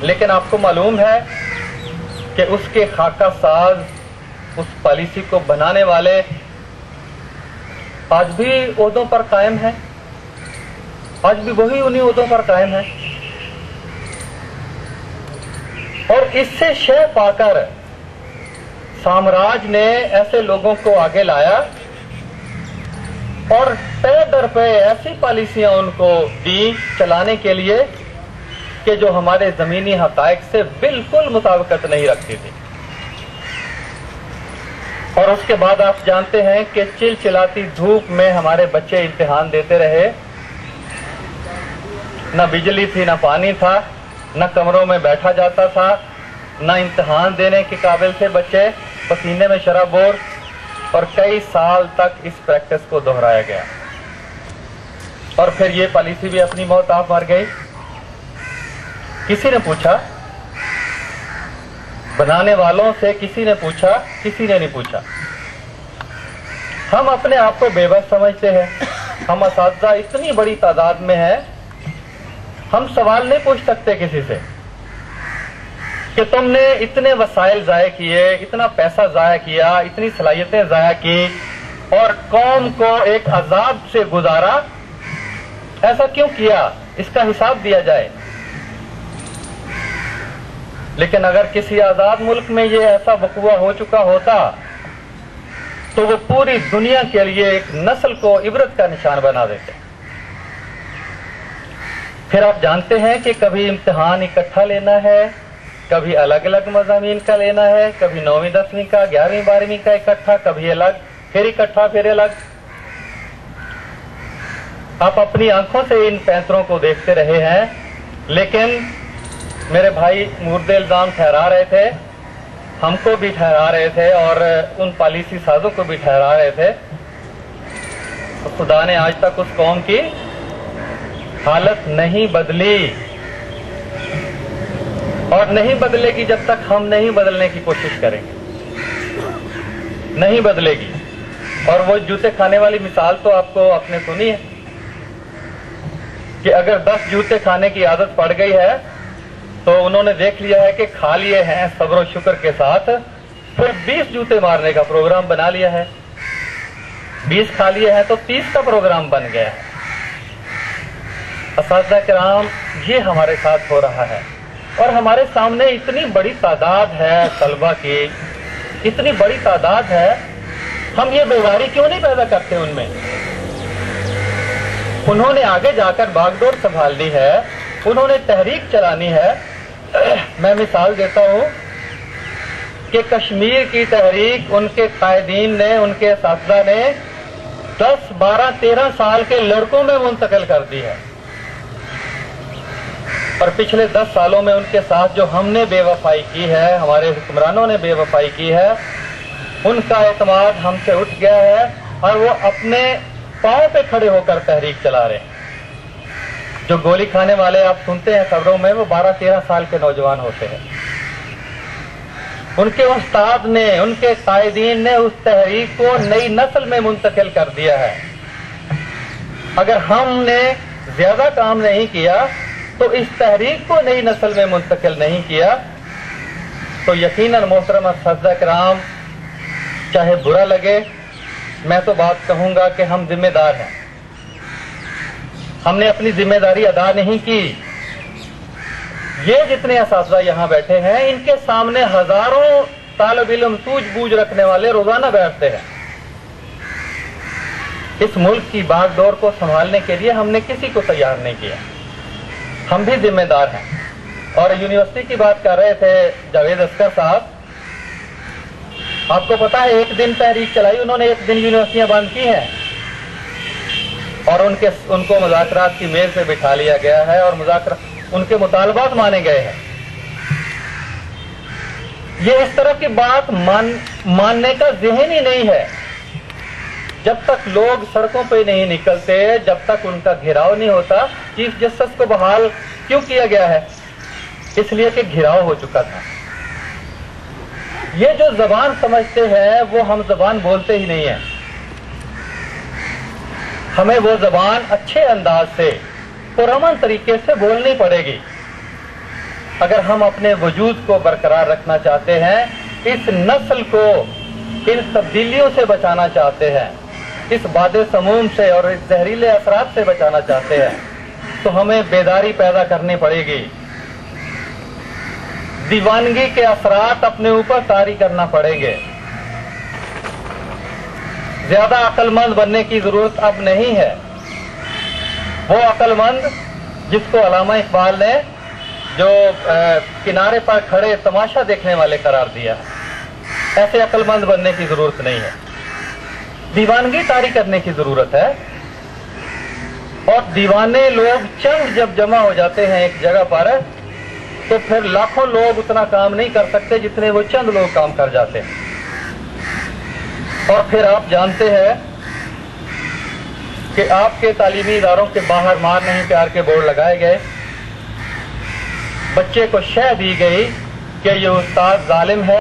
لیکن آپ کو معلوم ہے کہ اس کے خاکہ ساز، اس پالیسی کو بنانے والے آج بھی عہدوں پر قائم ہیں، آج بھی وہی انہی عہدوں پر قائم ہیں، اور اس سے شے پا کر سامراج نے ایسے لوگوں کو آگے لایا اور پے در پے ایسی پالیسیاں ان کو دی چلانے کے لیے کہ جو ہمارے زمینی حقائق سے بالکل مطابقت نہیں رکھتی تھی۔ اور اس کے بعد آپ جانتے ہیں کہ چلچلاتی دھوپ میں ہمارے بچے امتحان دیتے رہے، نہ بجلی تھی، نہ پانی تھا، نہ کمروں میں بیٹھا جاتا تھا، نہ امتحان دینے کے قابل تھے بچے، پسینے میں شرابور، اور کئی سال تک اس پریکٹس کو دہرایا گیا، اور پھر یہ پالیسی بھی اپنی موت آپ مر گئی۔ کسی نے پوچھا، بنانے والوں سے کسی نے پوچھا؟ کسی نے نہیں پوچھا۔ ہم اپنے آپ کو بے بس سمجھتے ہیں، ہم اساتذہ اتنی بڑی تعداد میں ہیں، ہم سوال نہیں پوچھ سکتے کسی سے کہ تم نے اتنے وسائل ضائع کیے، اتنا پیسہ ضائع کیا، اتنی صلاحیتیں ضائع کی اور قوم کو ایک عذاب سے گزارا، ایسا کیوں کیا؟ اس کا حساب دیا جائے۔ لیکن اگر کسی آزاد ملک میں یہ ایسا وقوع ہو چکا ہوتا تو وہ پوری دنیا کے لیے ایک نسل کو عبرت کا نشان بنا دیتے۔ پھر آپ جانتے ہیں کہ کبھی امتحان اکٹھا لینا ہے، کبھی الگ الگ مضامین کا لینا ہے، کبھی 9ویں 10ویں کا، 11ویں 12ویں کا اکٹھا، کبھی الگ، پھر اکٹھا، پھر الگ۔ آپ اپنی آنکھوں سے ان پینتروں کو دیکھتے رہے ہیں، لیکن میرے بھائی مورد الزام ٹھہرا رہے تھے، ہم کو بھی ٹھہرا رہے تھے اور ان پالیسی سازوں کو بھی ٹھہرا رہے تھے۔ خدا نے آج تک اس قوم کی حالت نہیں بدلی، اور نہیں بدلے گی جب تک ہم نہیں بدلنے کی کوشش کریں گے، نہیں بدلے گی۔ اور وہ جوتے کھانے والی مثال تو آپ کو آپ نے سنی ہے کہ اگر 10 جوتے کھانے کی عادت پڑ گئی ہے تو انہوں نے دیکھ لیا ہے کہ کھا لیے ہیں صبر و شکر کے ساتھ، پھر 20 جوتے مارنے کا پروگرام بنا لیا ہے، 20 کھا لیے ہیں تو 30 کا پروگرام بن گیا ہے۔ اساتذہ کرام، یہ ہمارے ساتھ ہو رہا ہے، اور ہمارے سامنے اتنی بڑی تعداد ہے طلبہ کی، اتنی بڑی تعداد ہے، ہم یہ بیداری کیوں نہیں پیدا کرتے ان میں؟ انہوں نے آگے جا کر باغ ڈور سنبھالنی ہے، انہوں نے تحریک چلانی ہے۔ میں مثال دیتا ہوں کہ کشمیر کی تحریک ان کے قائدین نے، ان کے اساتذہ نے 10 12 13 سال کے لڑکوں میں منتقل کر دی ہے، اور پچھلے 10 سالوں میں ان کے ساتھ جو ہم نے بے وفائی کی ہے، ہمارے حکمرانوں نے بے وفائی کی ہے، ان کا اعتماد ہم سے اٹھ گیا ہے اور وہ اپنے پاؤں پہ کھڑے ہو کر تحریک چلا رہے ہیں۔ جو گولی کھانے والے آپ سنتے ہیں خبروں میں، وہ 12 13 سال کے نوجوان ہوتے ہیں۔ ان کے استاد نے، ان کے قائدین نے اس تحریک کو نئی نسل میں منتقل کر دیا ہے۔ اگر ہم نے زیادہ کام نہیں کیا تو اس تحریک کو نئی نسل میں منتقل نہیں کیا تو یقیناً محترم اساتذہ کرام، چاہے برا لگے، میں تو بات کہوں گا کہ ہم ذمہ دار ہیں، ہم نے اپنی ذمہ داری ادا نہیں کی۔ یہ جتنے اساتذہ یہاں بیٹھے ہیں، ان کے سامنے ہزاروں طالب علم سوجھ بوجھ رکھنے والے روزانہ بیٹھتے ہیں۔ اس ملک کی باغ ڈور کو سنبھالنے کے لیے ہم نے کسی کو تیار نہیں کیا، ہم بھی ذمہ دار ہیں۔ اور یونیورسٹی کی بات کر رہے تھے جاوید اصغر صاحب، آپ کو پتا ہے ایک دن تحریک چلائی انہوں نے، ایک دن یونیورسٹیاں بند کی ہیں، اور ان کو مذاکرات کی میز پہ بٹھا لیا گیا ہے اور ان کے مطالبات مانے گئے ہیں۔ یہ اس طرح کی بات ماننے کا ذہن ہی نہیں ہے۔ جب تک لوگ سڑکوں پہ نہیں نکلتے، جب تک ان کا گھیراؤ نہیں ہوتا۔ چیف جسٹس کو بحال کیوں کیا گیا ہے؟ اس لیے کہ گھیراؤ ہو چکا تھا۔ یہ جو زبان سمجھتے ہیں وہ ہم زبان بولتے ہی نہیں ہیں، ہمیں وہ زبان اچھے انداز سے پرامن طریقے سے بولنی پڑے گی۔ اگر ہم اپنے وجود کو برقرار رکھنا چاہتے ہیں، اس نسل کو ان تبدیلیوں سے بچانا چاہتے ہیں، اس باد سموم سے اور اس زہریلے اثرات سے بچانا چاہتے ہیں، تو ہمیں بیداری پیدا کرنی پڑے گی، دیوانگی کے اثرات اپنے اوپر طاری کرنا پڑیں گے۔ زیادہ عقل مند بننے کی ضرورت اب نہیں ہے۔ وہ عقل مند جس کو علامہ اقبال نے جو کنارے پر کھڑے تماشا دیکھنے والے قرار دیا، ایسے عقل مند بننے کی ضرورت نہیں ہے، دیوانگی طاری کرنے کی ضرورت ہے۔ اور دیوانے لوگ چند جب جمع ہو جاتے ہیں ایک جگہ پر، تو پھر لاکھوں لوگ اتنا کام نہیں کر سکتے جتنے وہ چند لوگ کام کر جاتے ہیں۔ اور پھر آپ جانتے ہیں کہ آپ کے تعلیمی اداروں کے باہر مار نہیں پیار کے بورڈ لگائے گئے، بچے کو شہ دی گئی کہ یہ استاد ظالم ہے۔